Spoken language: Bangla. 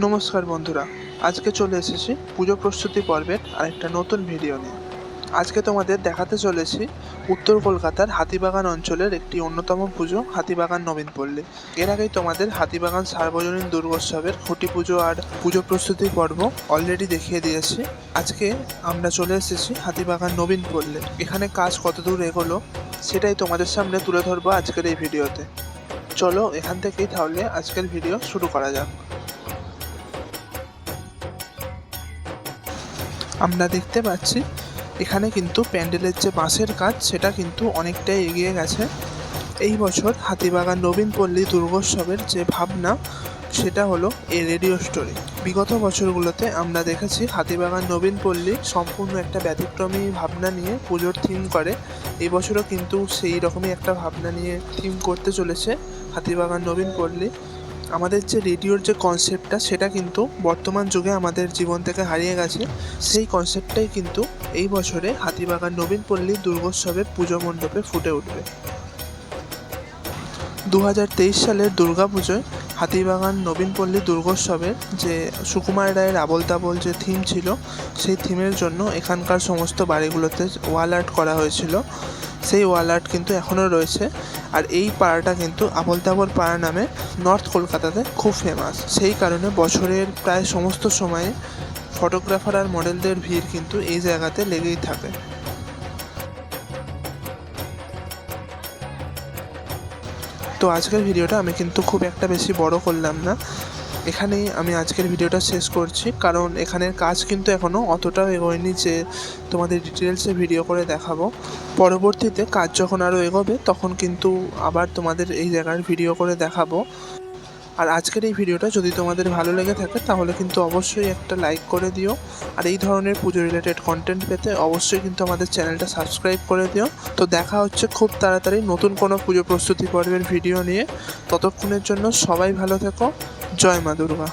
নমস্কার বন্ধুরা, আজকে চলে এসেছি পুজো প্রস্তুতি পর্বের আরেকটা নতুন ভিডিও নিয়ে। আজকে তোমাদের দেখাতে চলেছি উত্তর কলকাতার হাতিবাগান অঞ্চলের একটি অন্যতম পুজো হাতিবাগান নবীনপল্লী। এর আগেই তোমাদের হাতিবাগান সার্বজনীন দুর্গোৎসবের খুঁটি পুজো আর পুজো প্রস্তুতি পর্ব অলরেডি দেখিয়ে দিয়েছি। আজকে আমরা চলে এসেছি হাতিবাগান নবীনপল্লী। এখানে কাজ কতদূর এগোলো সেটাই তোমাদের সামনে তুলে ধরবো আজকের এই ভিডিওতে। চলো এখান থেকেই তাহলে আজকের ভিডিও শুরু করা যাক। আমরা দেখতে পাচ্ছি এখানে কিন্তু প্যান্ডেলের যে বাঁশের কাজ সেটা কিন্তু অনেকটাই এগিয়ে গেছে। এই বছর হাতিবাগান নবীনপল্লী দুর্গোৎসবের যে ভাবনা সেটা হলো এই রেডিও স্টোরি। বিগত বছরগুলোতে আমরা দেখেছি হাতিবাগান নবীনপল্লী সম্পূর্ণ একটা ব্যতিক্রমী ভাবনা নিয়ে পুজোর থিম করে। এই বছরও কিন্তু সেই রকমই একটা ভাবনা নিয়ে থিম করতে চলেছে হাতিবাগান নবীনপল্লী। আমাদের যে রেডিওর যে কনসেপ্টটা সেটা কিন্তু বর্তমান যুগে আমাদের জীবন থেকে হারিয়ে গেছে। সেই কনসেপ্টটাই কিন্তু এই বছরে হাতিবাগান নবীনপল্লী দুর্গোৎসবের পুজো মণ্ডপে ফুটে উঠবে। 2023 সালের দুর্গাপুজোয় হাতিবাগান নবীনপল্লী দুর্গোৎসবের যে সুকুমার রায়ের আবোল তাবোল যে থিম ছিল সেই থিমের জন্য এখানকার সমস্ত বাড়িগুলোতে ওয়াল আর্ট করা হয়েছিল। সেই ওয়াল আর্ট কিন্তু এখনও রয়েছে। আর এই পাড়াটা কিন্তু আবোল তাবোল পাড়া নামে নর্থ কলকাতাতে খুব ফেমাস। সেই কারণে বছরের প্রায় সমস্ত সময়ে ফটোগ্রাফার আর মডেলদের ভিড় কিন্তু এই জায়গাতে লেগেই থাকে। তো আজকের ভিডিওটা আমি কিন্তু খুব একটা বেশি বড় করলাম না, এখানেই আমি আজকের ভিডিওটা শেষ করছি। কারণ এখানের কাজ কিন্তু এখনও অতটাও এগোয়নি যে তোমাদের ডিটেলসে ভিডিও করে দেখাবো। পরবর্তীতে কাজ যখন আরও এগোবে তখন কিন্তু আবার তোমাদের এই জায়গার ভিডিও করে দেখাবো। আর আজকের এই ভিডিওটা যদি তোমাদের ভালো লেগে থাকে তাহলে কিন্তু অবশ্যই একটা লাইক করে দিও। আর এই ধরনের পুজো রিলেটেড কন্টেন্ট পেতে অবশ্যই কিন্তু আমাদের চ্যানেলটা সাবস্ক্রাইব করে দিও। তো দেখা হচ্ছে খুব তাড়াতাড়ি নতুন কোনো পুজো প্রস্তুতি পর্বের ভিডিও নিয়ে। ততক্ষণের জন্য সবাই ভালো থেকো। জয় মা দুর্গা।